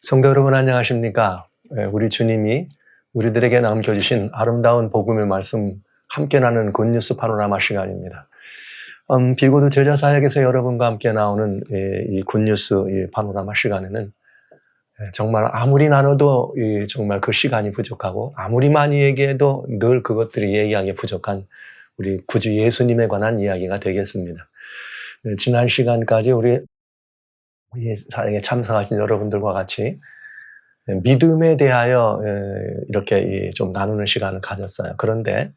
성도 여러분 안녕하십니까? 우리 주님이 우리들에게 남겨주신 아름다운 복음의 말씀 함께 나누는 굿뉴스 파노라마 시간입니다. 비고도 제자 사역에서 여러분과 함께 나오는 이 굿뉴스 이 파노라마 시간에는 정말 아무리 나눠도 정말 그 시간이 부족하고 아무리 많이 얘기해도 늘 그것들이 얘기하기 부족한 우리 구주 예수님에 관한 이야기가 되겠습니다. 지난 시간까지 우리 사역에 참석하신 여러분들과 같이 믿음에 대하여 이렇게 좀 나누는 시간을 가졌어요. 그런데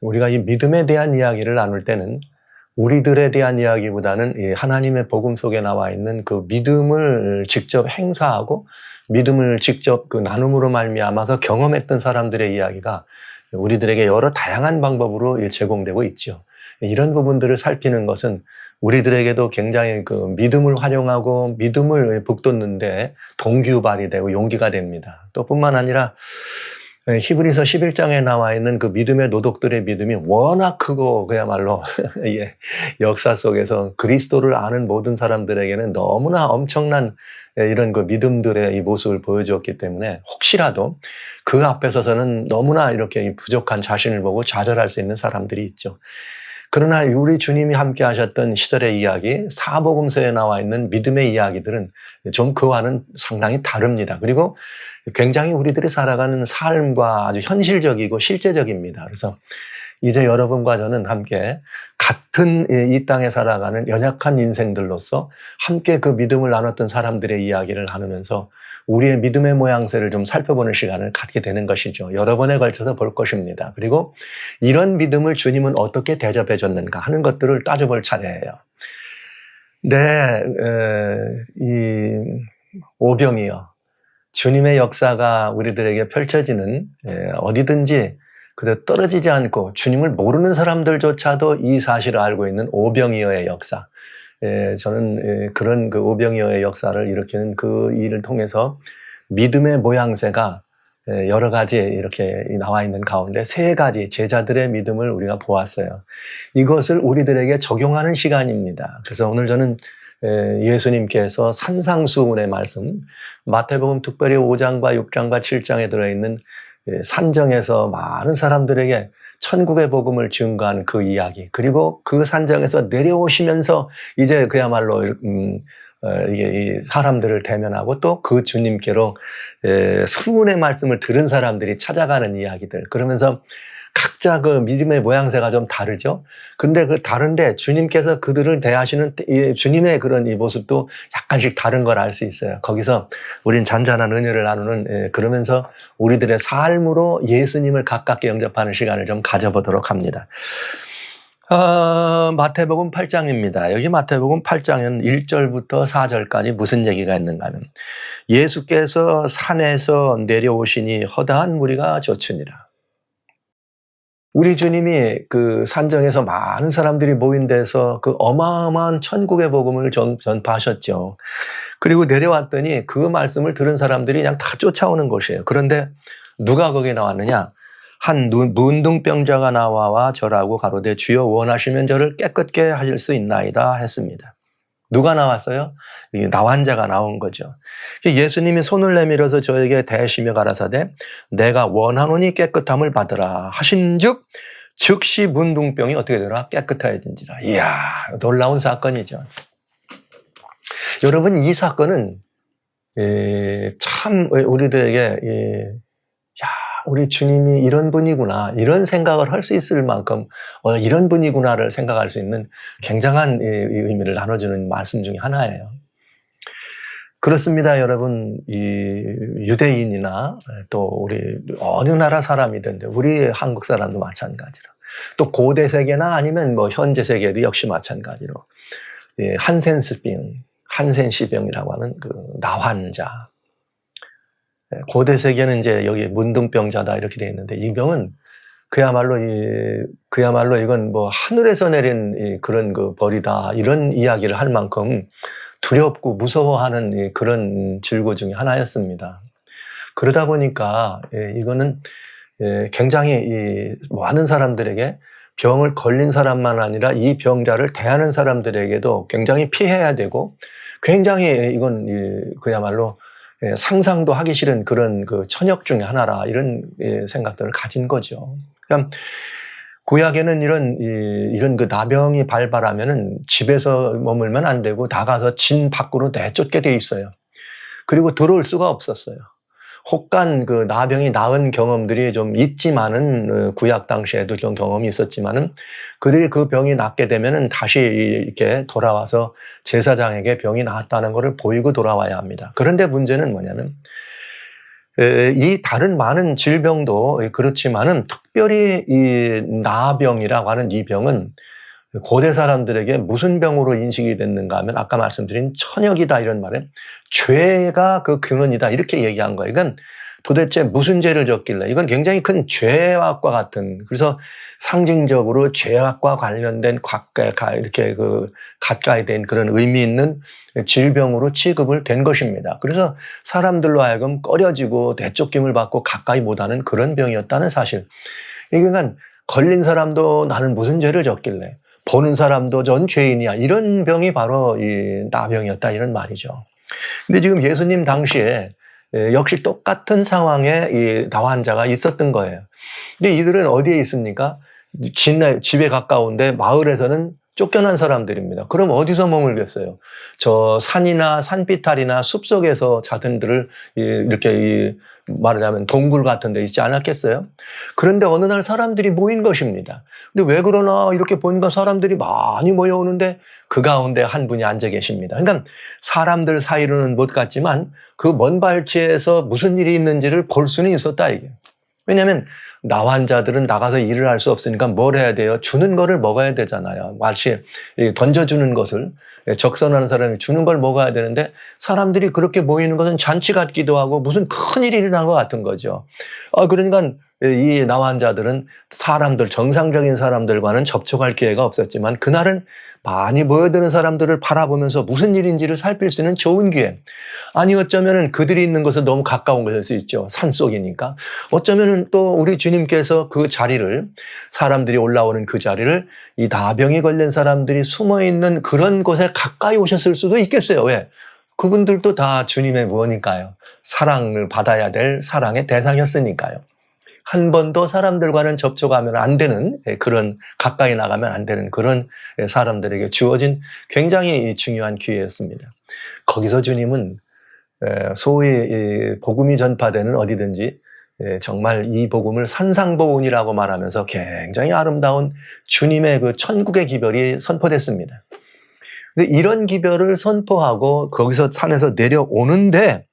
우리가 이 믿음에 대한 이야기를 나눌 때는 우리들에 대한 이야기보다는 하나님의 복음 속에 나와 있는 그 믿음을 직접 행사하고 믿음을 직접 그 나눔으로 말미암아서 경험했던 사람들의 이야기가 우리들에게 여러 다양한 방법으로 제공되고 있죠. 이런 부분들을 살피는 것은 우리들에게도 굉장히 그 믿음을 활용하고 믿음을 북돋는데 동기유발이 되고 용기가 됩니다. 또 뿐만 아니라 히브리서 11장에 나와 있는 그 믿음의 노독들의 믿음이 워낙 크고 그야말로 역사 속에서 그리스도를 아는 모든 사람들에게는 너무나 엄청난 이런 그 믿음들의 이 모습을 보여주었기 때문에 혹시라도 그 앞에 서서는 너무나 이렇게 부족한 자신을 보고 좌절할 수 있는 사람들이 있죠. 그러나 우리 주님이 함께 하셨던 시절의 이야기, 사복음서에 나와 있는 믿음의 이야기들은 좀 그와는 상당히 다릅니다. 그리고 굉장히 우리들이 살아가는 삶과 아주 현실적이고 실제적입니다. 그래서 이제 여러분과 저는 함께 같은 이 땅에 살아가는 연약한 인생들로서 함께 그 믿음을 나눴던 사람들의 이야기를 나누면서 우리의 믿음의 모양새를 좀 살펴보는 시간을 갖게 되는 것이죠. 여러 번에 걸쳐서 볼 것입니다. 그리고 이런 믿음을 주님은 어떻게 대접해 줬는가 하는 것들을 따져볼 차례예요. 이 오병이어 주님의 역사가 우리들에게 펼쳐지는 어디든지 그래도 떨어지지 않고 주님을 모르는 사람들조차도 이 사실을 알고 있는 오병이어의 역사. 저는 그런 그 오병이어의 역사를 일으키는 그 일을 통해서 믿음의 모양새가 여러 가지 이렇게 나와 있는 가운데 세 가지 제자들의 믿음을 우리가 보았어요. 이것을 우리들에게 적용하는 시간입니다. 그래서 오늘 저는 예수님께서 산상수훈의 말씀, 마태복음 특별히 5장과 6장과 7장에 들어있는 산정에서 많은 사람들에게 천국의 복음을 증거한 그 이야기, 그리고 그 산정에서 내려오시면서 이제 그야말로 이게 사람들을 대면하고 또 그 주님께로 수훈의 말씀을 들은 사람들이 찾아가는 이야기들, 그러면서 각자 그 믿음의 모양새가 좀 다르죠. 근데 그 다른데 주님께서 그들을 대하시는 주님의 그런 이 모습도 약간씩 다른 걸 알 수 있어요. 거기서 우린 잔잔한 은혜를 나누는 그러면서 우리들의 삶으로 예수님을 가깝게 영접하는 시간을 좀 가져보도록 합니다. 마태복음 8장입니다. 여기 마태복음 8장은 1절부터 4절까지 무슨 얘기가 있는가 하면 예수께서 산에서 내려오시니 허다한 무리가 좇으니라. 우리 주님이 그 산정에서 많은 사람들이 모인 데서 그 어마어마한 천국의 복음을 전파하셨죠. 그리고 내려왔더니 그 말씀을 들은 사람들이 그냥 다 쫓아오는 것이에요. 그런데 누가 거기에 나왔느냐? 한 문둥병자가 나와 절하고 가로되 주여 원하시면 저를 깨끗게 하실 수 있나이다 했습니다. 누가 나왔어요? 나환자가 나온 거죠. 예수님이 손을 내밀어서 저에게 대시며 가라사대 내가 원하노니 깨끗함을 받으라 하신즉 즉시 문둥병이 어떻게 되더라? 깨끗하여진지라. 이야, 놀라운 사건이죠. 여러분, 이 사건은 참 우리들에게 우리 주님이 이런 분이구나, 이런 생각을 할 수 있을 만큼 이런 분이구나를 생각할 수 있는 굉장한 의미를 나눠주는 말씀 중에 하나예요. 그렇습니다, 여러분. 이 유대인이나 또 우리 어느 나라 사람이든 우리 한국 사람도 마찬가지로 또 고대 세계나 아니면 뭐 현재 세계도 역시 마찬가지로 한센시병이라고 하는 그 나환자. 고대 세계는 이제 여기 문둥병자다 이렇게 되어 있는데 이 병은 그야말로 이건 뭐 하늘에서 내린 그런 그 벌이다 이런 이야기를 할 만큼 두렵고 무서워하는 그런 질고 중에 하나였습니다. 그러다 보니까 이거는 굉장히 많은 사람들에게 병을 걸린 사람만 아니라 이 병자를 대하는 사람들에게도 굉장히 피해야 되고 굉장히 이건 그야말로 상상도 하기 싫은 그런 그 천역 중에 하나라, 이런 생각들을 가진 거죠. 그러니까 구약에는 이런 그 나병이 발발하면은 집에서 머물면 안 되고 나가서 진 밖으로 내쫓게 돼 있어요. 그리고 들어올 수가 없었어요. 혹간 그 나병이 나은 경험들이 좀 있지만은, 구약 당시에도 좀 경험이 있었지만은, 그들이 그 병이 낫게 되면은 다시 이렇게 돌아와서 제사장에게 병이 나았다는 것을 보이고 돌아와야 합니다. 그런데 문제는 뭐냐면, 이 다른 많은 질병도 그렇지만은 특별히 이 나병이라고 하는 이 병은 고대 사람들에게 무슨 병으로 인식이 됐는가 하면, 아까 말씀드린 천역이다 이런 말에 죄가 그 근원이다 이렇게 얘기한 거예요. 이건 도대체 무슨 죄를 졌길래, 이건 굉장히 큰 죄악과 같은, 그래서 상징적으로 죄악과 관련된 이렇게 가까이 된 그런 의미 있는 질병으로 취급을 된 것입니다. 그래서 사람들로 하여금 꺼려지고 내쫓김을 받고 가까이 못하는 그런 병이었다는 사실. 그러니까 걸린 사람도 나는 무슨 죄를 졌길래, 보는 사람도 전 죄인이야, 이런 병이 바로 이 나병이었다 이런 말이죠. 근데 지금 예수님 당시에 역시 똑같은 상황에 이 나환자가 있었던 거예요. 근데 이들은 어디에 있습니까? 집에 가까운데 마을에서는 쫓겨난 사람들입니다. 그럼 어디서 머물겠어요? 저 산이나 산비탈이나 숲속에서 자신들을 이렇게 말하자면 동굴 같은 데 있지 않았겠어요? 그런데 어느 날 사람들이 모인 것입니다. 근데 왜 그러나 이렇게 보니까 사람들이 많이 모여오는데 그 가운데 한 분이 앉아 계십니다. 그러니까 사람들 사이로는 못 갔지만 그 먼 발치에서 무슨 일이 있는지를 볼 수는 있었다 이게. 왜냐하면 나환자들은 나가서 일을 할 수 없으니까 뭘 해야 돼요? 주는 거를 먹어야 되잖아요. 마치 던져주는 것을, 적선하는 사람이 주는 걸 먹어야 되는데 사람들이 그렇게 모이는 것은 잔치 같기도 하고 무슨 큰일이 일어난 것 같은 거죠. 그러니까 이 나환자들은 사람들, 정상적인 사람들과는 접촉할 기회가 없었지만 그날은 많이 모여드는 사람들을 바라보면서 무슨 일인지를 살필 수 있는 좋은 기회. 아니 어쩌면은 그들이 있는 것은 너무 가까운 것일 수 있죠. 산속이니까. 어쩌면은 또 우리 주님께서 그 자리를, 사람들이 올라오는 그 자리를 이 나병이 걸린 사람들이 숨어있는 그런 곳에 가까이 오셨을 수도 있겠어요. 왜? 그분들도 다 주님의 무엇니까요? 사랑을 받아야 될 사랑의 대상이었으니까요. 한 번도 사람들과는 접촉하면 안 되는, 그런, 가까이 나가면 안 되는 그런 사람들에게 주어진 굉장히 중요한 기회였습니다. 거기서 주님은 소위 복음이 전파되는 어디든지 정말 이 복음을 산상보훈이라고 말하면서 굉장히 아름다운 주님의 그 천국의 기별이 선포됐습니다. 근데 이런 기별을 선포하고 거기서 산에서 내려오는데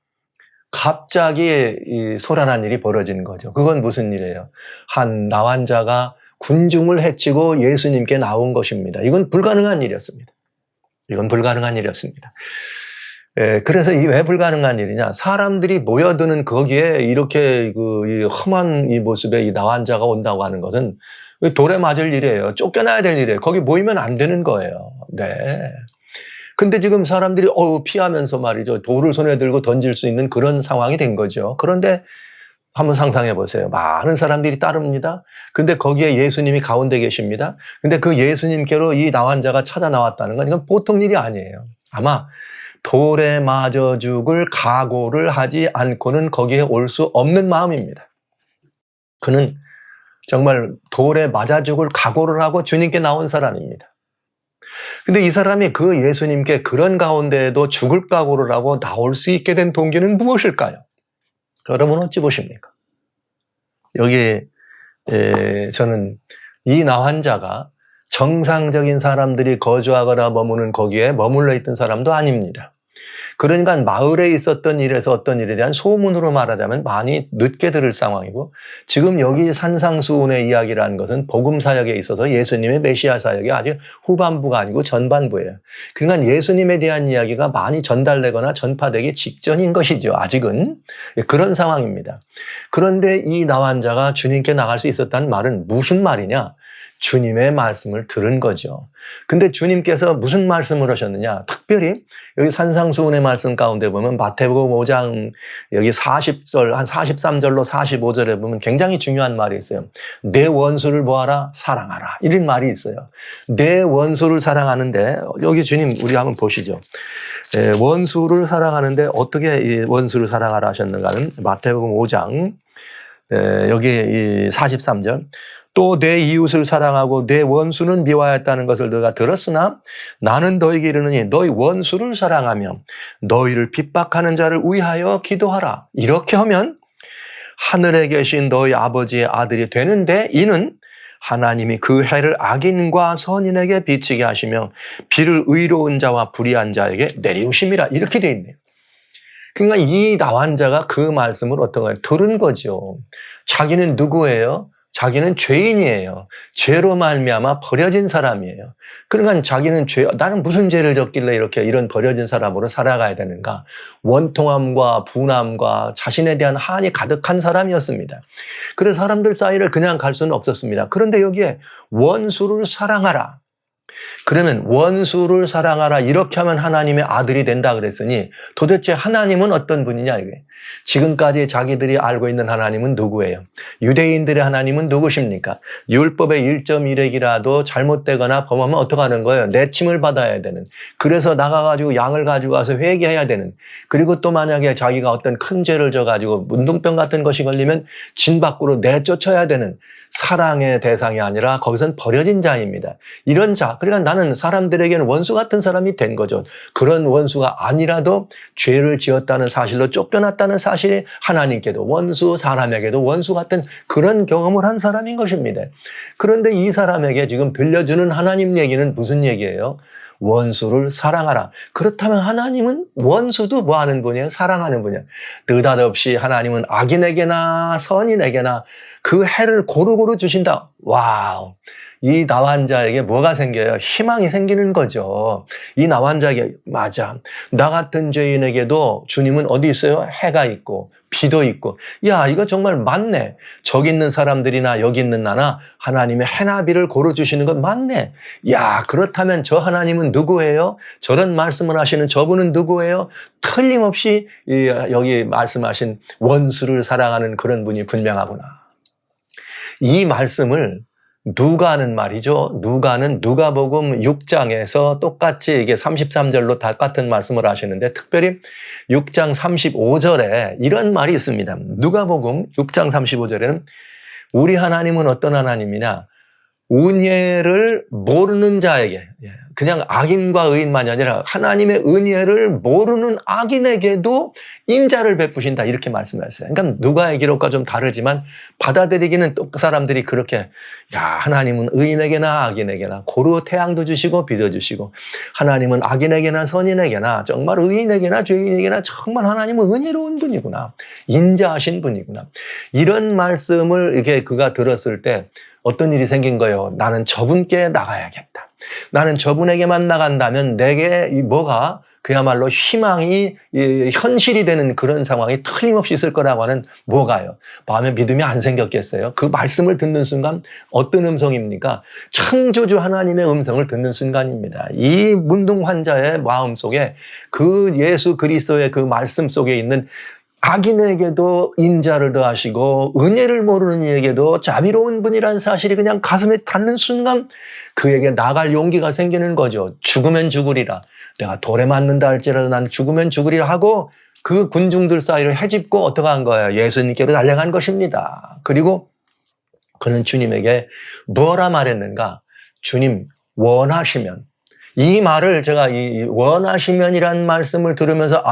갑자기 소란한 일이 벌어지는 거죠. 그건 무슨 일이에요? 한 나환자가 군중을 해치고 예수님께 나온 것입니다. 이건 불가능한 일이었습니다. 이건 불가능한 일이었습니다. 그래서 왜 불가능한 일이냐? 사람들이 모여드는 거기에 이렇게 이 험한 이 모습에 이 나환자가 온다고 하는 것은 돌에 맞을 일이에요. 쫓겨나야 될 일이에요. 거기 모이면 안 되는 거예요. 네. 근데 지금 사람들이 피하면서 말이죠. 돌을 손에 들고 던질 수 있는 그런 상황이 된 거죠. 그런데 한번 상상해 보세요. 많은 사람들이 따릅니다. 근데 거기에 예수님이 가운데 계십니다. 근데 그 예수님께로 이 나환자가 찾아 나왔다는 건 이건 보통 일이 아니에요. 아마 돌에 맞아 죽을 각오를 하지 않고는 거기에 올 수 없는 마음입니다. 그는 정말 돌에 맞아 죽을 각오를 하고 주님께 나온 사람입니다. 근데 이 사람이 그 예수님께 그런 가운데에도 죽을 각오를 하고 나올 수 있게 된 동기는 무엇일까요? 여러분 어찌 보십니까? 여기에 저는 이 나환자가 정상적인 사람들이 거주하거나 머무는 거기에 머물러 있던 사람도 아닙니다. 그러니까 마을에 있었던 일에서 어떤 일에 대한 소문으로 말하자면 많이 늦게 들을 상황이고, 지금 여기 산상수훈의 이야기라는 것은 복음 사역에 있어서 예수님의 메시아 사역이 아주 후반부가 아니고 전반부예요. 그러니까 예수님에 대한 이야기가 많이 전달되거나 전파되기 직전인 것이죠. 아직은 그런 상황입니다. 그런데 이 나환자가 주님께 나갈 수 있었다는 말은 무슨 말이냐? 주님의 말씀을 들은 거죠. 근데 주님께서 무슨 말씀을 하셨느냐? 특별히 여기 산상수훈의 말씀 가운데 보면 마태복음 5장 여기 40절, 한 43절로 45절에 보면 굉장히 중요한 말이 있어요. 내 원수를 뭐하라? 사랑하라. 이런 말이 있어요. 내 원수를 사랑하는데 여기 주님 우리 한번 보시죠. 원수를 사랑하는데 어떻게 이 원수를 사랑하라 하셨는가는 마태복음 5장 여기 43절. 또 내 이웃을 사랑하고 내 원수는 미워하였다는 것을 너희가 들었으나 나는 너희에게 이르노니 너희 원수를 사랑하며 너희를 핍박하는 자를 위하여 기도하라. 이렇게 하면 하늘에 계신 너희 아버지의 아들이 되는데 이는 하나님이 그 해를 악인과 선인에게 비치게 하시며 비를 의로운 자와 불의한 자에게 내리우심이라. 이렇게 돼 있네요. 그러니까 이 나환자가 그 말씀을 어떤 거예요? 들은 거죠. 자기는 누구예요? 자기는 죄인이에요. 죄로 말미암아 버려진 사람이에요. 그러니까 자기는 나는 무슨 죄를 졌길래 이렇게 이런 버려진 사람으로 살아가야 되는가? 원통함과 분함과 자신에 대한 한이 가득한 사람이었습니다. 그래서 사람들 사이를 그냥 갈 수는 없었습니다. 그런데 여기에 원수를 사랑하라. 그러면 원수를 사랑하라 이렇게 하면 하나님의 아들이 된다 그랬으니 도대체 하나님은 어떤 분이냐 이게. 지금까지 자기들이 알고 있는 하나님은 누구예요? 유대인들의 하나님은 누구십니까? 율법의 1.1핵이라도 잘못되거나 범하면 어떡하는 거예요? 내침을 받아야 되는. 그래서 나가가지고 양을 가지고 와서 회개해야 되는. 그리고 또 만약에 자기가 어떤 큰 죄를 져가지고 문둥병 같은 것이 걸리면 진 밖으로 내쫓아야 되는 사랑의 대상이 아니라 거기선 버려진 자입니다. 이런 자, 그러니까 나는 사람들에게는 원수 같은 사람이 된 거죠. 그런 원수가 아니라도 죄를 지었다는 사실로 쫓겨났다는 사실이 하나님께도 원수, 사람에게도 원수 같은 그런 경험을 한 사람인 것입니다. 그런데 이 사람에게 지금 들려주는 하나님 얘기는 무슨 얘기예요? 원수를 사랑하라. 그렇다면 하나님은 원수도 뭐 하는 분이에요? 사랑하는 분이에요. 느닷없이 하나님은 악인에게나 선인에게나 그 해를 고루고루 주신다. 와우. 이 나환자에게 뭐가 생겨요? 희망이 생기는 거죠. 이 나환자에게 맞아. 나 같은 죄인에게도 주님은 어디 있어요? 해가 있고 비도 있고. 야, 이거 정말 맞네. 저기 있는 사람들이나 여기 있는 나나 하나님의 해나 비를 고루 주시는 건 맞네. 야, 그렇다면 저 하나님은 누구예요? 저런 말씀을 하시는 저분은 누구예요? 틀림없이 여기 말씀하신 원수를 사랑하는 그런 분이 분명하구나. 이 말씀을 누가 하는 말이죠? 누가는 누가복음 6장에서 똑같이 이게 33절로 똑같은 말씀을 하시는데 특별히 6장 35절에 이런 말이 있습니다. 누가복음 6장 35절에는 우리 하나님은 어떤 하나님이냐? 은혜를 모르는 자에게, 그냥 악인과 의인만이 아니라 하나님의 은혜를 모르는 악인에게도 인자를 베푸신다 이렇게 말씀하셨어요. 그러니까 누가의 기록과 좀 다르지만 받아들이기는 또 사람들이 그렇게 하나님은 의인에게나 악인에게나 고루 태양도 주시고 비도 주시고 하나님은 악인에게나 선인에게나 정말 의인에게나 죄인에게나 정말 하나님은 은혜로운 분이구나. 인자하신 분이구나. 이런 말씀을 이렇게 그가 들었을 때 어떤 일이 생긴 거예요? 나는 저분께 나가야겠다. 나는 저분에게만 나간다면 내게 뭐가 그야말로 희망이 현실이 되는 그런 상황이 틀림없이 있을 거라고 하는 뭐가요? 마음에 믿음이 안 생겼겠어요? 그 말씀을 듣는 순간 어떤 음성입니까? 창조주 하나님의 음성을 듣는 순간입니다. 이 문둥 환자의 마음속에 그 예수 그리스도의 그 말씀 속에 있는 악인에게도 인자를 더하시고 은혜를 모르는 이에게도 자비로운 분이라는 사실이 그냥 가슴에 닿는 순간 그에게 나갈 용기가 생기는 거죠. 죽으면 죽으리라. 내가 돌에 맞는다 할지라도 난 죽으면 죽으리라 하고 그 군중들 사이를 헤집고 어떻게 한 거예요? 예수님께로 달려간 것입니다. 그리고 그는 주님에게 뭐라 말했는가? 주님 원하시면. 이 말을 제가 이 원하시면이라는 말씀을 들으면서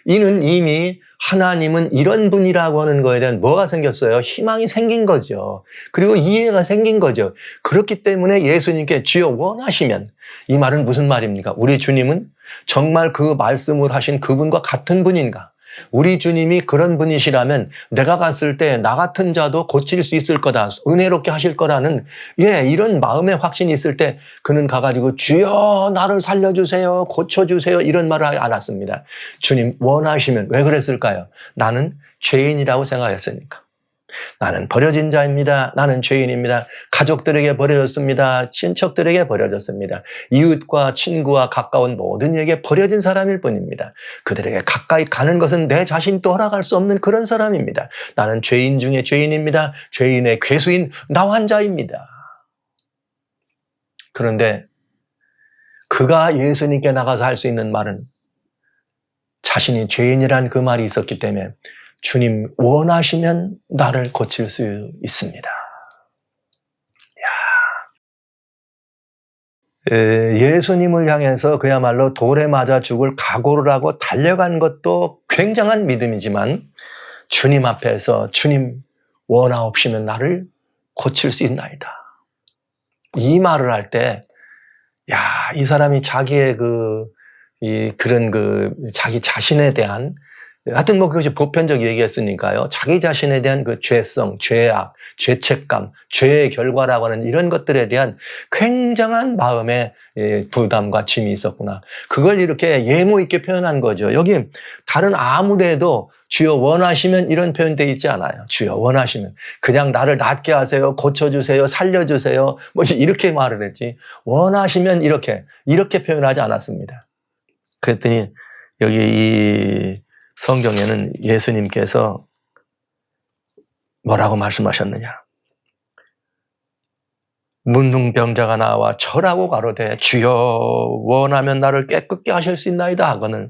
이는 이미 하나님은 이런 분이라고 하는 거에 대한 뭐가 생겼어요? 희망이 생긴 거죠. 그리고 이해가 생긴 거죠. 그렇기 때문에 예수님께 주여 원하시면 이 말은 무슨 말입니까? 우리 주님은 정말 그 말씀을 하신 그분과 같은 분인가? 우리 주님이 그런 분이시라면 내가 갔을 때 나 같은 자도 고칠 수 있을 거다. 은혜롭게 하실 거라는 이런 마음의 확신이 있을 때 그는 가가지고 주여 나를 살려주세요. 고쳐주세요. 이런 말을 안 했습니다. 주님 원하시면 왜 그랬을까요? 나는 죄인이라고 생각했으니까. 나는 버려진 자입니다. 나는 죄인입니다. 가족들에게 버려졌습니다. 친척들에게 버려졌습니다. 이웃과 친구와 가까운 모든 이에게 버려진 사람일 뿐입니다. 그들에게 가까이 가는 것은 내 자신도 허락할 수 없는 그런 사람입니다. 나는 죄인 중에 죄인입니다. 죄인의 괴수인 나 환자입니다. 그런데 그가 예수님께 나가서 할 수 있는 말은 자신이 죄인이란 그 말이 있었기 때문에 주님 원하시면 나를 고칠 수 있습니다. 예수님을 향해서 그야말로 돌에 맞아 죽을 각오를 하고 달려간 것도 굉장한 믿음이지만 주님 앞에서 주님 원하옵시면 나를 고칠 수 있나이다. 이 말을 할 때, 이 사람이 자기의 자기 자신에 대한, 하여튼 그것이 보편적 얘기였으니까요. 자기 자신에 대한 그 죄성, 죄악, 죄책감, 죄의 결과라고 하는 이런 것들에 대한 굉장한 마음의 부담과 짐이 있었구나. 그걸 이렇게 예모 있게 표현한 거죠. 여기 다른 아무 데도 주여 원하시면 이런 표현되어 있지 않아요. 주여 원하시면. 그냥 나를 낫게 하세요. 고쳐주세요. 살려주세요. 뭐 이렇게 말을 했지. 원하시면 이렇게 표현하지 않았습니다. 그랬더니 여기 이 성경에는 예수님께서 뭐라고 말씀하셨느냐. 문둥병자가 나와 절하고 가로되 주여 원하면 나를 깨끗게 하실 수 있나이다 하거늘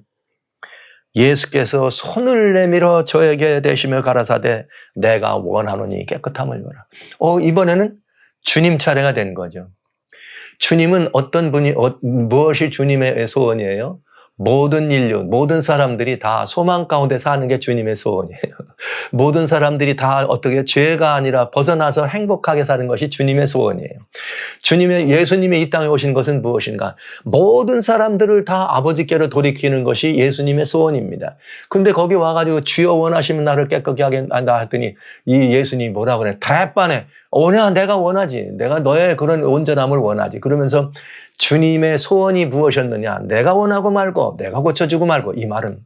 예수께서 손을 내밀어 저에게 대시며 가라사대 내가 원하노니 깨끗함을 입어라. 이번에는 주님 차례가 된 거죠. 주님은 어떤 분이 무엇이 주님의 소원이에요? 모든 인류, 모든 사람들이 다 소망 가운데 사는 게 주님의 소원이에요. 모든 사람들이 다 어떻게 죄가 아니라 벗어나서 행복하게 사는 것이 주님의 소원이에요. 예수님이 이 땅에 오신 것은 무엇인가? 모든 사람들을 다 아버지께로 돌이키는 것이 예수님의 소원입니다. 근데 거기 와가지고 주여 원하시면 나를 깨끗게 하게 한다 했더니 이 예수님이 뭐라고 그래? 대판에 내가 원하지. 내가 너의 그런 온전함을 원하지. 그러면서 주님의 소원이 무엇이었느냐? 내가 원하고 말고 내가 고쳐주고 말고 이 말은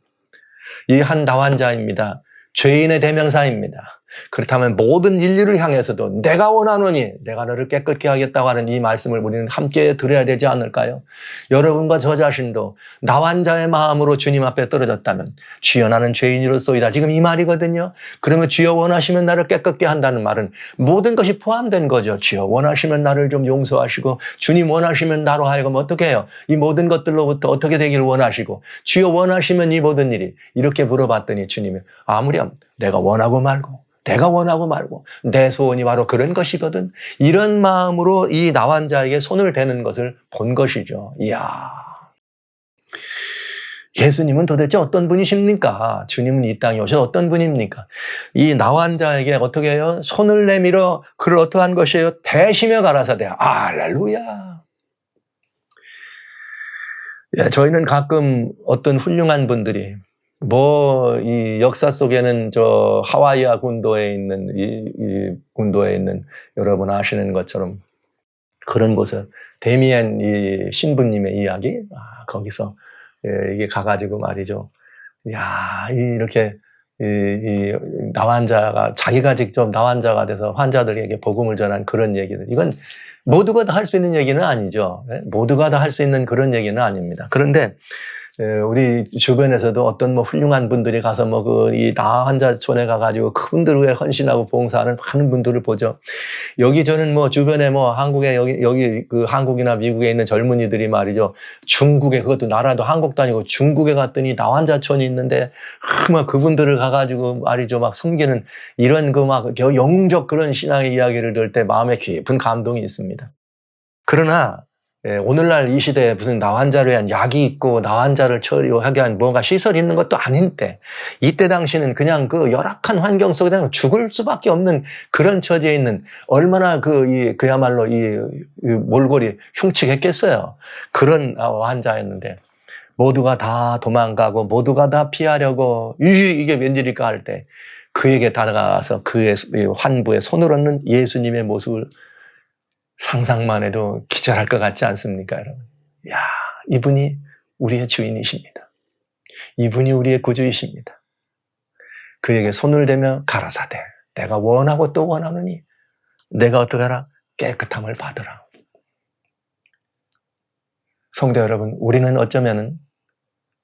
이 한 나환자입니다. 죄인의 대명사입니다. 그렇다면 모든 인류를 향해서도 내가 원하노니 내가 너를 깨끗게 하겠다고 하는 이 말씀을 우리는 함께 들어야 되지 않을까요? 여러분과 저 자신도 나환자의 마음으로 주님 앞에 떨어졌다면 주여 나는 죄인으로소이다. 지금 이 말이거든요. 그러면 주여 원하시면 나를 깨끗게 한다는 말은 모든 것이 포함된 거죠. 주여 원하시면 나를 좀 용서하시고 주님 원하시면 나로 하여금 어떻게 해요? 이 모든 것들로부터 어떻게 되기를 원하시고 주여 원하시면 이 모든 일이 이렇게 물어봤더니 주님이 아무렴 내가 원하고 말고 내 소원이 바로 그런 것이거든. 이런 마음으로 이 나환자에게 손을 대는 것을 본 것이죠. 이야. 예수님은 도대체 어떤 분이십니까? 주님은 이 땅에 오셔서 어떤 분입니까? 이 나환자에게 어떻게 해요? 손을 내밀어 그를 어떠한 것이에요? 대시며 가라사대. 할렐루야. 저희는 가끔 어떤 훌륭한 분들이 이 역사 속에는 저 하와이아 군도에 있는 이 군도에 있는 여러분 아시는 것처럼 그런 곳에 데미안 이 신부님의 이야기 거기서 이게 가가지고 말이죠. 이렇게 이 나환자가 자기가 직접 나환자가 돼서 환자들에게 복음을 전한 그런 얘기들 이건 모두가 다 할 수 있는 얘기는 아니죠. 모두가 다 할 수 있는 그런 얘기는 아닙니다. 그런데 우리 주변에서도 어떤 훌륭한 분들이 가서 이 나환자촌에 가가지고 그분들 위해 헌신하고 봉사하는 많은 분들을 보죠. 여기 저는 주변에 한국에 여기 그 한국이나 미국에 있는 젊은이들이 말이죠. 중국에 그것도 나라도 한국도 아니고 중국에 갔더니 나환자촌이 있는데 그분들을 가가지고 말이죠. 섬기는 이런 영적 그런 신앙의 이야기를 들을 때 마음에 깊은 감동이 있습니다. 그러나 오늘날 이 시대에 무슨 나환자를 위한 약이 있고 나환자를 처리하게 한 뭔가 시설이 있는 것도 아닌데 이때 당시는 그냥 그 열악한 환경 속에 그냥 죽을 수밖에 없는 그런 처지에 있는 얼마나 그야말로 이 몰골이 흉측했겠어요. 그런 환자였는데 모두가 다 도망가고 모두가 다 피하려고 이게 웬일일까 할 때 그에게 다가가서 그의 환부의 손을 얻는 예수님의 모습을 상상만 해도 기절할 것 같지 않습니까, 여러분? 이분이 우리의 주인이십니다. 이분이 우리의 구주이십니다. 그에게 손을 대며 가라사대 내가 원하고 또 원하느니 내가 어떻게 하라? 깨끗함을 받으라. 성도 여러분, 우리는 어쩌면은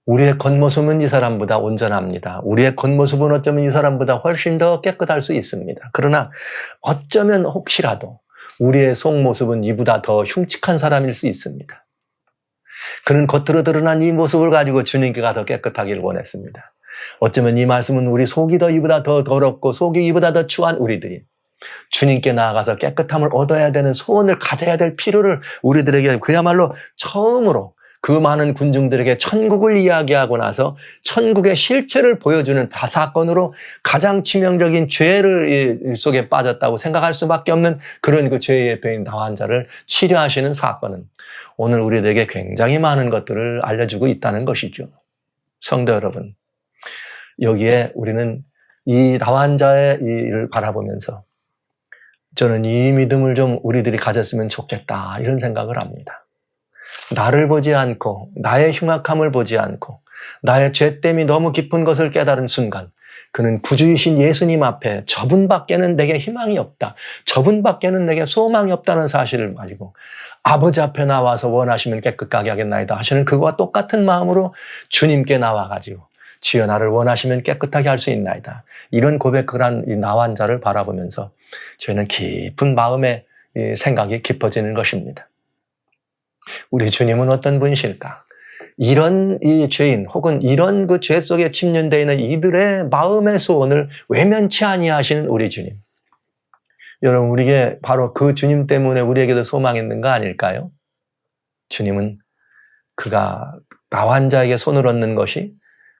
우리의 겉모습은 이 사람보다 온전합니다. 우리의 겉모습은 어쩌면 이 사람보다 훨씬 더 깨끗할 수 있습니다. 그러나 어쩌면 혹시라도 우리의 속모습은 이보다 더 흉측한 사람일 수 있습니다. 그는 겉으로 드러난 이 모습을 가지고 주님께가 더 깨끗하기를 원했습니다. 어쩌면 이 말씀은 우리 속이 더 이보다 더 더럽고 속이 이보다 더 추한 우리들이 주님께 나아가서 깨끗함을 얻어야 되는 소원을 가져야 될 필요를 우리들에게 그야말로 처음으로 그 많은 군중들에게 천국을 이야기하고 나서 천국의 실체를 보여주는 사건으로 가장 치명적인 죄를 속에 빠졌다고 생각할 수밖에 없는 그런 그 죄의 배인 나환자를 치료하시는 사건은 오늘 우리들에게 굉장히 많은 것들을 알려주고 있다는 것이죠. 성도 여러분, 여기에 우리는 이 나환자의 일을 바라보면서 저는 이 믿음을 좀 우리들이 가졌으면 좋겠다 이런 생각을 합니다. 나를 보지 않고 나의 흉악함을 보지 않고 나의 죄됨이 너무 깊은 것을 깨달은 순간 그는 구주이신 예수님 앞에 저분밖에는 내게 희망이 없다. 저분밖에는 내게 소망이 없다는 사실을 가지고 아버지 앞에 나와서 원하시면 깨끗하게 하겠나이다 하시는 그거와 똑같은 마음으로 주님께 나와가지고 주여 나를 원하시면 깨끗하게 할 수 있나이다. 이런 고백을 한 이 나환자를 바라보면서 저희는 깊은 마음의 생각이 깊어지는 것입니다. 우리 주님은 어떤 분이실까? 이런 이 죄인 혹은 이런 그 죄 속에 침륜되어 있는 이들의 마음의 소원을 외면치 아니하시는 우리 주님. 여러분, 우리에게 바로 그 주님 때문에 우리에게도 소망이 있는 거 아닐까요? 주님은 그가 나환자에게 손을 얹는 것이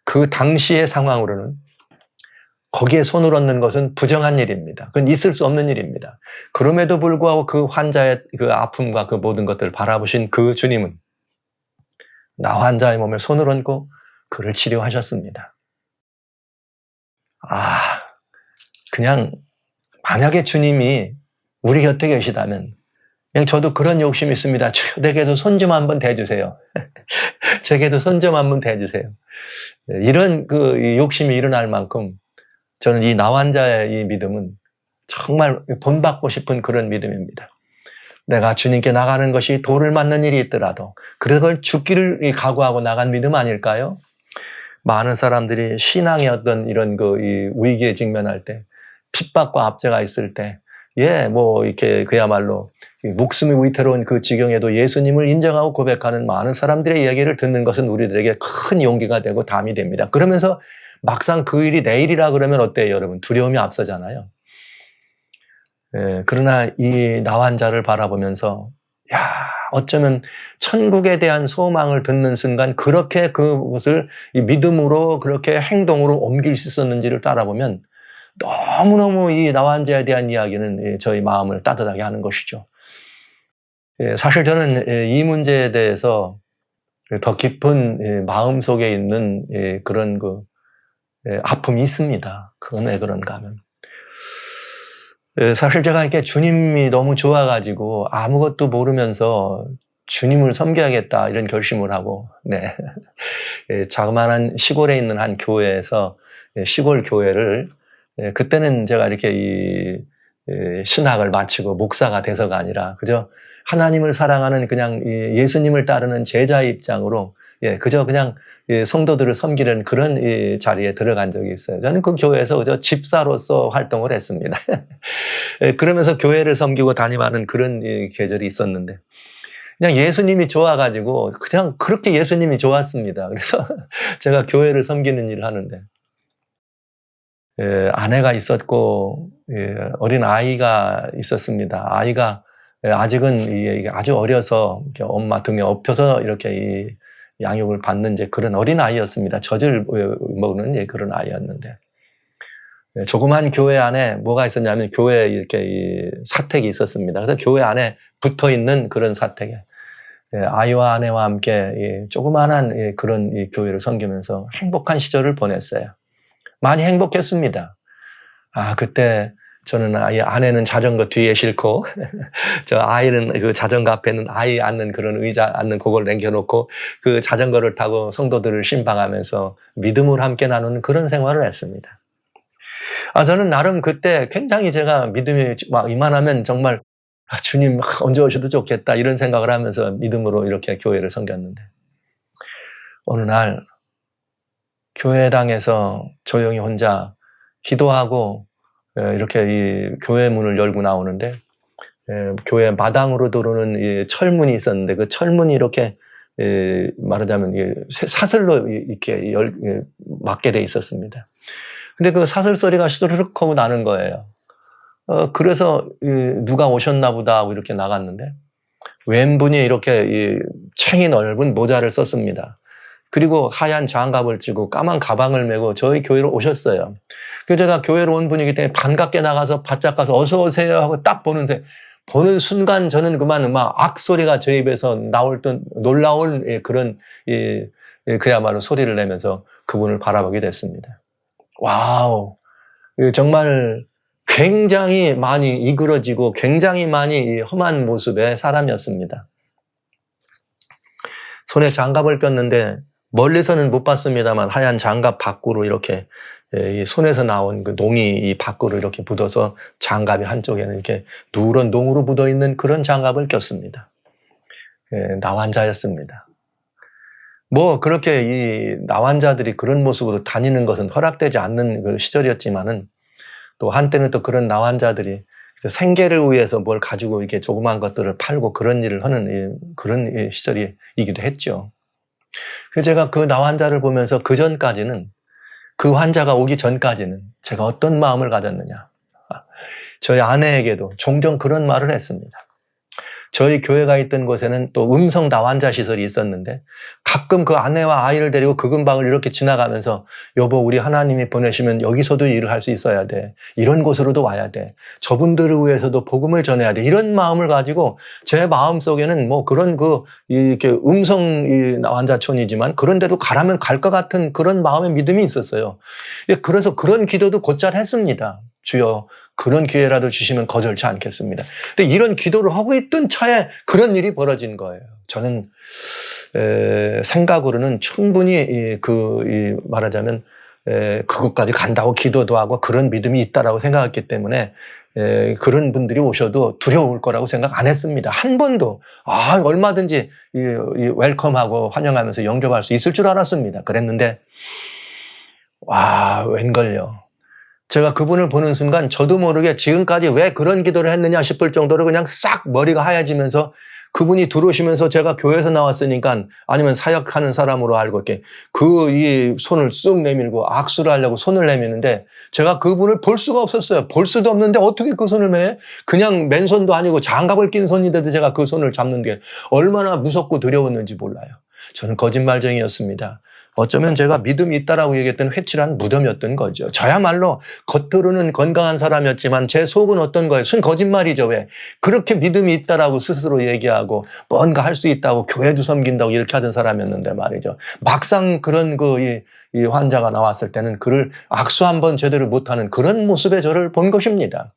그 당시의 상황으로는 거기에 손을 얹는 것은 부정한 일입니다. 그건 있을 수 없는 일입니다. 그럼에도 불구하고 그 환자의 그 아픔과 그 모든 것들을 바라보신 그 주님은 나 환자의 몸에 손을 얹고 그를 치료하셨습니다. 그냥 만약에 주님이 우리 곁에 계시다면 그냥 저도 그런 욕심이 있습니다. 내게도 손 좀 한번 대주세요. 제게도 손 좀 한번 대주세요. 이런 그 욕심이 일어날 만큼 저는 이 나환자의 이 믿음은 정말 본받고 싶은 그런 믿음입니다. 내가 주님께 나가는 것이 돌을 맞는 일이 있더라도 그걸 죽기를 각오하고 나간 믿음 아닐까요? 많은 사람들이 신앙의 어떤 이런 그 위기에 직면할 때, 핍박과 압제가 있을 때, 이렇게 그야말로 목숨이 위태로운 그 지경에도 예수님을 인정하고 고백하는 많은 사람들의 이야기를 듣는 것은 우리들에게 큰 용기가 되고 담이 됩니다. 그러면서 막상 그 일이 내일이라 그러면 어때요, 여러분? 두려움이 앞서잖아요. 그러나 이 나환자를 바라보면서 어쩌면 천국에 대한 소망을 듣는 순간 그렇게 그것을 이 믿음으로 그렇게 행동으로 옮길 수 있었는지를 따라보면 너무너무 이 나환자에 대한 이야기는 저희 마음을 따뜻하게 하는 것이죠. 사실 저는 이 문제에 대해서 더 깊은 마음 속에 있는 그런 아픔이 있습니다. 그건 왜 그런가 하면. 사실 제가 이렇게 주님이 너무 좋아가지고 아무것도 모르면서 주님을 섬겨야겠다 이런 결심을 하고, 자그마한 시골에 있는 한 교회에서 시골 교회를 그때는 제가 이렇게 신학을 마치고 목사가 돼서가 아니라 그저 하나님을 사랑하는 그냥 예수님을 따르는 제자의 입장으로 그저 그냥 성도들을 섬기는 그런 자리에 들어간 적이 있어요. 저는 그 교회에서 그저 집사로서 활동을 했습니다. 그러면서 교회를 섬기고 다니는 그런 계절이 있었는데 그냥 예수님이 좋아가지고 그냥 그렇게 예수님이 좋았습니다. 그래서 제가 교회를 섬기는 일을 하는데 아내가 있었고 어린 아이가 있었습니다. 아이가 아직은 아주 어려서 엄마 등에 업혀서 이렇게 양육을 받는 그런 어린 아이였습니다. 젖을 먹는 그런 아이였는데 조그만 교회 안에 뭐가 있었냐면 교회에 이렇게 사택이 있었습니다. 그래서 교회 안에 붙어 있는 그런 사택에 아이와 아내와 함께 조그만한 그런 교회를 섬기면서 행복한 시절을 보냈어요. 많이 행복했습니다. 그때 저는 아내는 자전거 뒤에 싣고, 저 아이는 그 자전거 앞에는 아이 앉는 그런 의자 앉는 그걸 남겨놓고 그 자전거를 타고 성도들을 신방하면서 믿음을 함께 나누는 그런 생활을 했습니다. 저는 나름 그때 굉장히 제가 믿음이 막 이만하면 정말 주님 언제 오셔도 좋겠다 이런 생각을 하면서 믿음으로 이렇게 교회를 섬겼는데 어느 날 교회당에서 조용히 혼자 기도하고 이렇게 이 교회 문을 열고 나오는데 교회 마당으로 들어오는 이 철문이 있었는데 그 철문이 이렇게 말하자면 사슬로 이렇게 막게 돼 있었습니다. 근데 그 사슬 소리가 시도르륵 하고 나는 거예요. 그래서 누가 오셨나 보다 하고 이렇게 나갔는데 왼분이 이렇게 챙이 넓은 모자를 썼습니다. 그리고 하얀 장갑을 찌고 까만 가방을 메고 저희 교회로 오셨어요. 그래서 제가 교회로 온 분이기 때문에 반갑게 나가서 바짝 가서 어서 오세요 하고 딱 보는데 보는 순간 저는 그만 막 악소리가 저 입에서 나올 듯 놀라운 그런 그야말로 소리를 내면서 그분을 바라보게 됐습니다. 와우, 정말 굉장히 많이 이그러지고 굉장히 많이 험한 모습의 사람이었습니다. 손에 장갑을 꼈는데 멀리서는 못 봤습니다만 하얀 장갑 밖으로 이렇게 손에서 나온 그 농이 이 밖으로 이렇게 묻어서 장갑이 한쪽에는 이렇게 누런 농으로 묻어 있는 그런 장갑을 꼈습니다. 나환자였습니다. 뭐 그렇게 이 나환자들이 그런 모습으로 다니는 것은 허락되지 않는 그 시절이었지만은 또 한때는 또 그런 나환자들이 생계를 위해서 뭘 가지고 이렇게 조그만 것들을 팔고 그런 일을 하는 그런 시절이기도 했죠. 그래서 제가 그 나환자를 보면서 그 전까지는 그 환자가 오기 전까지는 제가 어떤 마음을 가졌느냐. 저희 아내에게도 종종 그런 말을 했습니다. 저희 교회가 있던 곳에는 또 음성 나환자 시설이 있었는데 가끔 그 아내와 아이를 데리고 그 근방을 이렇게 지나가면서 여보 우리 하나님이 보내시면 여기서도 일을 할 수 있어야 돼. 이런 곳으로도 와야 돼. 저분들을 위해서도 복음을 전해야 돼. 이런 마음을 가지고 제 마음속에는 뭐 그런 이렇게 음성 나환자촌이지만 그런데도 가라면 갈 것 같은 그런 마음의 믿음이 있었어요. 그래서 그런 기도도 곧잘 했습니다. 주여 그런 기회라도 주시면 거절치 않겠습니다. 근데 이런 기도를 하고 있던 차에 그런 일이 벌어진 거예요. 저는 생각으로는 충분히 말하자면 그것까지 간다고 기도도 하고 그런 믿음이 있다라고 생각했기 때문에 그런 분들이 오셔도 두려울 거라고 생각 안 했습니다. 한 번도 얼마든지 웰컴하고 환영하면서 영접할 수 있을 줄 알았습니다. 그랬는데 웬걸요. 제가 그분을 보는 순간 저도 모르게 지금까지 왜 그런 기도를 했느냐 싶을 정도로 그냥 싹 머리가 하얘지면서 그분이 들어오시면서 제가 교회에서 나왔으니까 아니면 사역하는 사람으로 알고 이렇게 이 손을 쑥 내밀고 악수를 하려고 손을 내미는데 제가 그분을 볼 수가 없었어요. 볼 수도 없는데 어떻게 그 손을 매? 그냥 맨손도 아니고 장갑을 낀 손인데도 제가 그 손을 잡는 게 얼마나 무섭고 두려웠는지 몰라요. 저는 거짓말쟁이였습니다. 어쩌면 제가 믿음이 있다라고 얘기했던 회칠한 무덤이었던 거죠. 저야말로 겉으로는 건강한 사람이었지만 제 속은 어떤 거예요? 순 거짓말이죠. 왜? 그렇게 믿음이 있다라고 스스로 얘기하고 뭔가 할 수 있다고 교회도 섬긴다고 이렇게 하던 사람이었는데 말이죠. 막상 그런 이 환자가 나왔을 때는 그를 악수 한번 제대로 못하는 그런 모습의 저를 본 것입니다.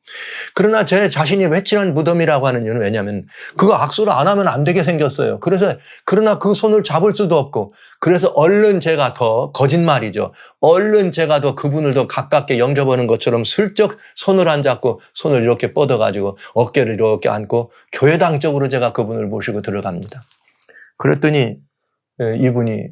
그러나 제 자신이 회칠한 무덤이라고 하는 이유는 왜냐하면 그거 악수를 안 하면 안 되게 생겼어요. 그러나 그 손을 잡을 수도 없고 그래서 얼른 제가 더 거짓말이죠. 얼른 제가 더 그분을 더 가깝게 영접하는 것처럼 슬쩍 손을 안 잡고 손을 이렇게 뻗어가지고 어깨를 이렇게 안고 교회당 쪽으로 제가 그분을 모시고 들어갑니다. 그랬더니 이분이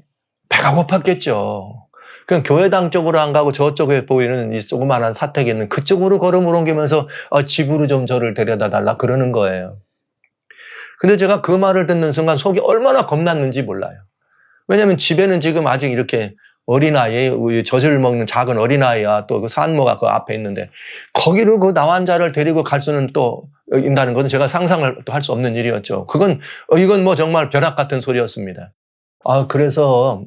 배가 고팠겠죠. 그냥 교회당 쪽으로 안 가고 저쪽에 보이는 이 조그마한 사택에 있는 그쪽으로 걸음을 옮기면서 집으로 좀 저를 데려다 달라 그러는 거예요. 근데 제가 그 말을 듣는 순간 속이 얼마나 겁났는지 몰라요. 왜냐하면 집에는 지금 아직 이렇게 어린아이, 젖을 먹는 작은 어린아이와 또 그 산모가 그 앞에 있는데 거기로 그 나환자를 데리고 갈 수는 또 있다는 것은 제가 상상을 또 할 수 없는 일이었죠. 이건 뭐 정말 벼락 같은 소리였습니다. 그래서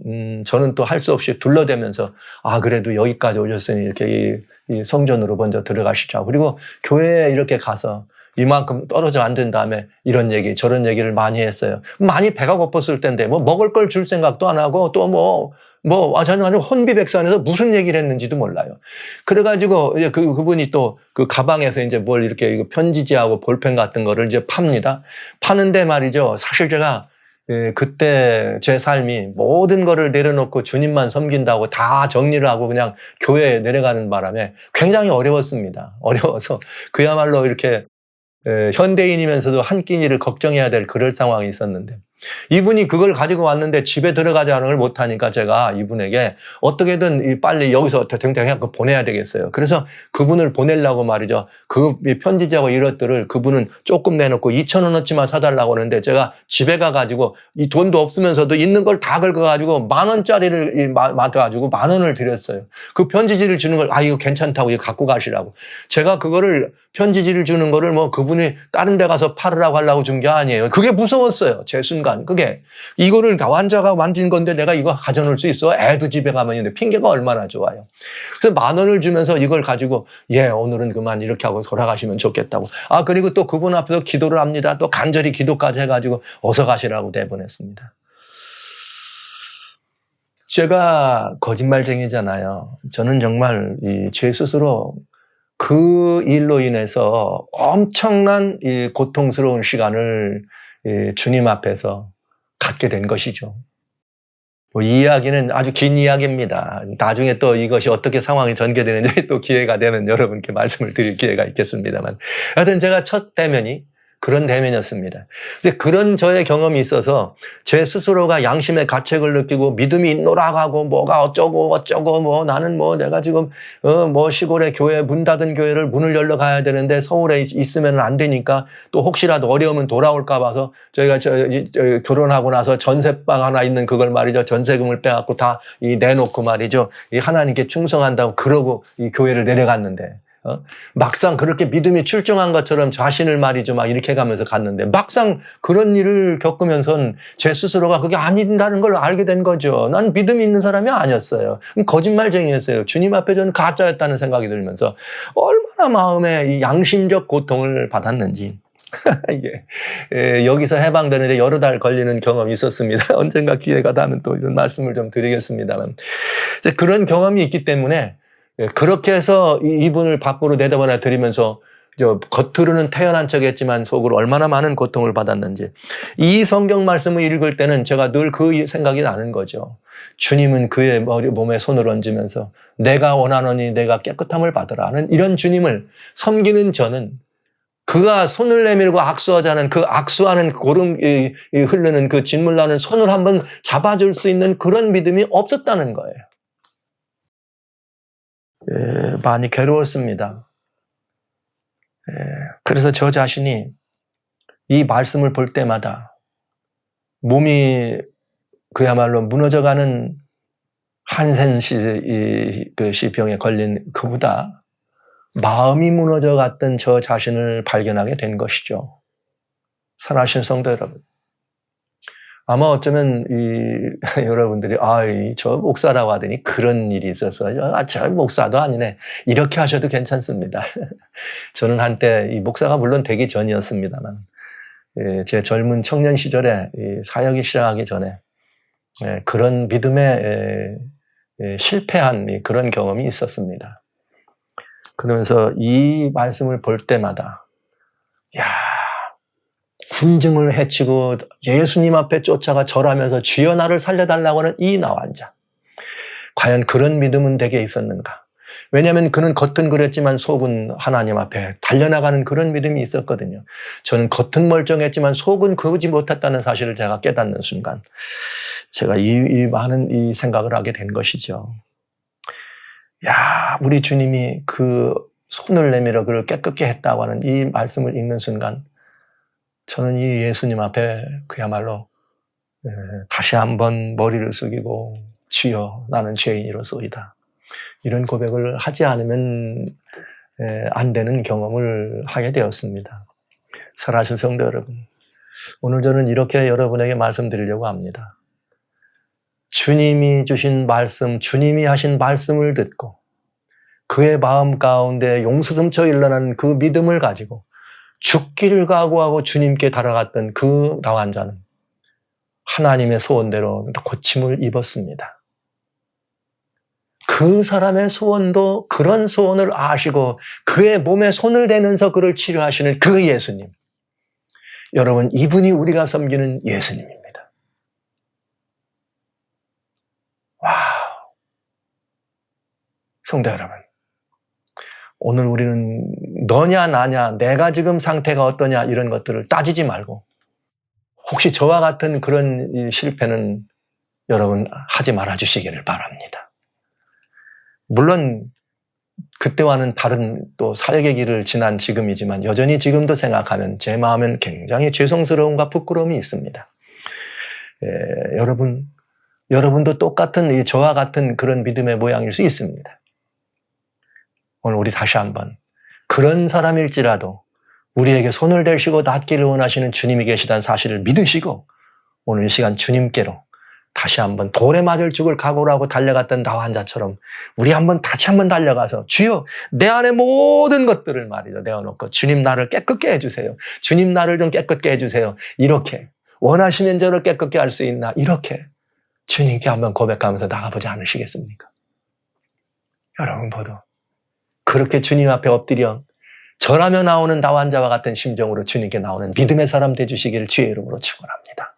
저는 또 할 수 없이 둘러대면서 그래도 여기까지 오셨으니 이렇게 이 성전으로 먼저 들어가시죠. 그리고 교회에 이렇게 가서 이만큼 떨어져 앉은 다음에 이런 얘기 저런 얘기를 많이 했어요. 많이 배가 고팠을 텐데 뭐 먹을 걸 줄 생각도 안 하고 또 저는 아주 혼비백산해서 무슨 얘기를 했는지도 몰라요. 그래가지고 이제 그분이 또 그 가방에서 이제 뭘 이렇게 편지지하고 볼펜 같은 거를 이제 팝니다. 파는데 말이죠. 사실 제가 그때 제 삶이 모든 거를 내려놓고 주님만 섬긴다고 다 정리를 하고 그냥 교회에 내려가는 바람에 굉장히 어려웠습니다. 어려워서 그야말로 이렇게 현대인이면서도 한 끼니를 걱정해야 될 그럴 상황이 있었는데 이분이 그걸 가지고 왔는데 집에 들어가자는 못하니까 제가 이분에게 어떻게든 빨리 여기서 댕댕해서 보내야 되겠어요. 그래서 그분을 보내려고 말이죠. 그 편지지하고 이것들을 그분은 조금 내놓고 2,000원어치만 사달라고 하는데 제가 집에 가가지고 이 돈도 없으면서도 있는 걸 다 긁어가지고 10,000원짜리를 맡아가지고 10,000원을 드렸어요. 그 편지지를 주는 걸 이거 괜찮다고 이거 갖고 가시라고. 제가 그거를 편지지를 주는 거를 뭐 그분이 다른 데 가서 팔으라고 하려고 준 게 아니에요. 그게 무서웠어요. 제 순간. 그게 이거를 환자가 만진 건데 내가 이거 가져놓을 수 있어? 애도 집에 가면 있는데 핑계가 얼마나 좋아요. 그래서 10,000원을 주면서 이걸 가지고 오늘은 그만 이렇게 하고 돌아가시면 좋겠다고. 그리고 또 그분 앞에서 기도를 합니다. 또 간절히 기도까지 해가지고 어서 가시라고 내보냈습니다. 제가 거짓말쟁이잖아요. 저는 정말 제 스스로 그 일로 인해서 엄청난 고통스러운 시간을 주님 앞에서 갖게 된 것이죠. 이 이야기는 아주 긴 이야기입니다. 나중에 또 이것이 어떻게 상황이 전개되는지 또 기회가 되면 여러분께 말씀을 드릴 기회가 있겠습니다만. 하여튼 제가 첫 대면이 그런 대면이었습니다. 근데 그런 저의 경험이 있어서 제 스스로가 양심의 가책을 느끼고 믿음이 있노라고 하고 뭐가 어쩌고 뭐 나는 뭐 내가 지금 뭐 시골에 교회 문 닫은 교회를 문을 열러 가야 되는데 서울에 있으면 안 되니까 또 혹시라도 어려우면 돌아올까 봐서 저희가 결혼하고 나서 전세방 하나 있는 그걸 말이죠. 전세금을 빼갖고 다 내놓고 말이죠. 하나님께 충성한다고 그러고 이 교회를 내려갔는데 막상 그렇게 믿음이 출중한 것처럼 자신을 말이죠. 막 이렇게 가면서 갔는데 막상 그런 일을 겪으면서는 제 스스로가 그게 아닌다는 걸 알게 된 거죠. 난 믿음이 있는 사람이 아니었어요. 거짓말쟁이였어요. 주님 앞에 저는 가짜였다는 생각이 들면서 얼마나 마음에 이 양심적 고통을 받았는지. 여기서 해방되는데 여러 달 걸리는 경험이 있었습니다. 언젠가 기회가 되면 또 이런 말씀을 좀 드리겠습니다만. 그런 경험이 있기 때문에 그렇게 해서 이분을 밖으로 내다보내 드리면서 겉으로는 태연한 척했지만 속으로 얼마나 많은 고통을 받았는지 이 성경 말씀을 읽을 때는 제가 늘 그 생각이 나는 거죠. 주님은 그의 몸에 손을 얹으면서 내가 원하노니 내가 깨끗함을 받으라 하는 이런 주님을 섬기는 저는 그가 손을 내밀고 악수하자는 그 악수하는 고름이 흐르는 그 진물 나는 손을 한번 잡아줄 수 있는 그런 믿음이 없었다는 거예요. 많이 괴로웠습니다. 그래서 저 자신이 이 말씀을 볼 때마다 몸이 그야말로 무너져가는 한센시병에 걸린 그보다 마음이 무너져갔던 저 자신을 발견하게 된 것이죠. 사랑하신 성도 여러분. 아마 어쩌면 여러분들이 저 목사라고 하더니 그런 일이 있었어요. 저 목사도 아니네. 이렇게 하셔도 괜찮습니다. 저는 한때 이 목사가 물론 되기 전이었습니다만 제 젊은 청년 시절에 사역이 시작하기 전에 그런 믿음에 실패한 그런 경험이 있었습니다. 그러면서 이 말씀을 볼 때마다 군증을 해치고 예수님 앞에 쫓아가 절하면서 주여 나를 살려달라고 하는 이 나환자. 과연 그런 믿음은 내게 있었는가? 왜냐하면 그는 겉은 그랬지만 속은 하나님 앞에 달려나가는 그런 믿음이 있었거든요. 저는 겉은 멀쩡했지만 속은 그러지 못했다는 사실을 제가 깨닫는 순간 제가 이 많은 이 생각을 하게 된 것이죠. 우리 주님이 그 손을 내밀어 그를 깨끗게 했다고 하는 이 말씀을 읽는 순간 저는 이 예수님 앞에 그야말로 다시 한번 머리를 숙이고 주여 나는 죄인이로소이다. 이런 고백을 하지 않으면 안 되는 경험을 하게 되었습니다. 사랑하신 성도 여러분, 오늘 저는 이렇게 여러분에게 말씀드리려고 합니다. 주님이 주신 말씀, 주님이 하신 말씀을 듣고 그의 마음 가운데 용서섬쳐 일어나는 그 믿음을 가지고 죽기를 각오하고 주님께 달아갔던 그 나환자는 하나님의 소원대로 고침을 입었습니다. 그 사람의 소원도 그런 소원을 아시고 그의 몸에 손을 대면서 그를 치료하시는 그 예수님. 여러분, 이분이 우리가 섬기는 예수님입니다. 성도 여러분, 오늘 우리는 너냐 나냐, 내가 지금 상태가 어떠냐 이런 것들을 따지지 말고 혹시 저와 같은 그런 실패는 여러분 하지 말아 주시기를 바랍니다. 물론 그때와는 다른 또 사역의 길을 지난 지금이지만 여전히 지금도 생각하면 제 마음엔 굉장히 죄송스러움과 부끄러움이 있습니다. 여러분도 똑같은 저와 같은 그런 믿음의 모양일 수 있습니다. 오늘 우리 다시 한번 그런 사람일지라도 우리에게 손을 대시고 낫기를 원하시는 주님이 계시다는 사실을 믿으시고 오늘 이 시간 주님께로 다시 한번 돌에 맞을 죽을 각오로 하고 달려갔던 나와 한 자처럼 우리 다시 한번 달려가서 주여 내 안에 모든 것들을 말이죠 내어놓고 주님 나를 깨끗게 해주세요. 주님 나를 좀 깨끗게 해주세요. 이렇게 원하시면 저를 깨끗게 할 수 있나 이렇게 주님께 한번 고백하면서 나가보지 않으시겠습니까? 여러분 모두 그렇게 주님 앞에 엎드려 절하며 나오는 나와 한 자와 같은 심정으로 주님께 나오는 믿음의 사람 되주시기를 주의 이름으로 축원합니다.